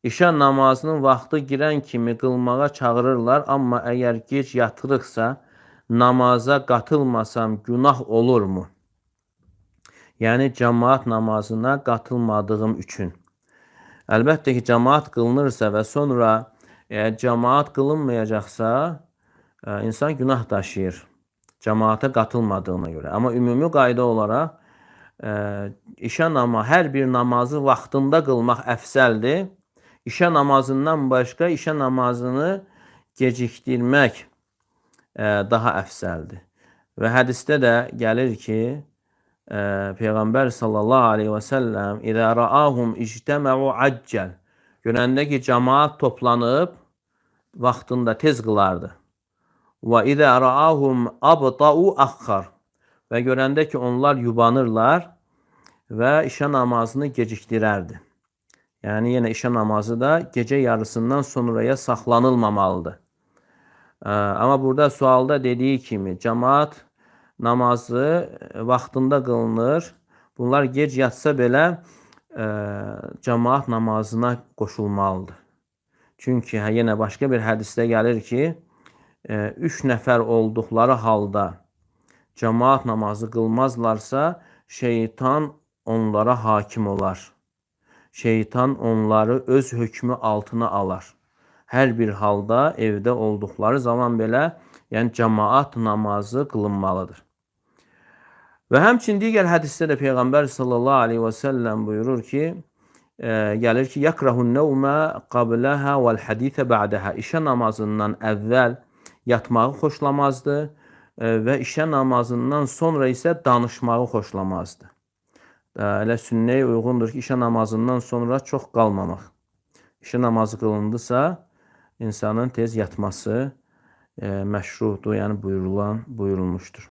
İşə namazının vaxtı girən kimi qılmağa çağırırlar, amma əgər gec yatırıqsa, namaza qatılmasam günah olurmu? Yəni, cəmaat namazına qatılmadığım üçün. Əlbəttə ki, cəmaat qılınırsa və sonra cəmaat qılınmayacaqsa, insan günah daşıyır cəmaata qatılmadığına görə. Amma ümumi qayda olaraq hər bir namazı vaxtında qılmaq əfsəldir. İşə namazından başqa işə namazını gecikdirmək daha əfsəldir. Və hədisdə də gəlir ki, Peyğəmbər sallallahu aleyhi və səlləm İzə rəahum ictəməu əccəl, görəndə ki, cəmaat toplanıb vaxtında tez qılardı. Və izə rəahum abtau axxar, və görəndə ki, onlar yubanırlar və işə namazını gecikdirərdi. Yəni, yenə işə namazı da gecə yarısından sonraya saxlanılmamalıdır. Amma burada sualda dediyi kimi, cəmaat namazı vaxtında qılınır. Bunlar gec yatsa belə cəmaat namazına qoşulmalıdır. Çünki yenə başqa bir hədisdə gəlir ki, 3 nəfər olduqları halda cəmaat namazı qılmazlarsa, şeytan onlara hakim olar. Şeytan onları öz hökmü altına alar. Hər bir halda evdə olduqları zaman belə, yəni cəmaat namazı qılınmalıdır. Və həmçinin digər hədisdə də Peyğəmbər sallallahu aleyhi və səlləm buyurur ki, gəlir ki, yəkrahun nəvmə qabləhə vəl-hədithə bə'dəhə, işə namazından əvvəl yatmağı xoşlamazdı və işə namazından sonra isə danışmağı xoşlamazdı. Elə sünnəyə uyğundur ki, işə namazından sonra çox qalmamaq. İşə namazı qılındısa, insanın tez yatması məşruhdur, yəni buyurulmuşdur.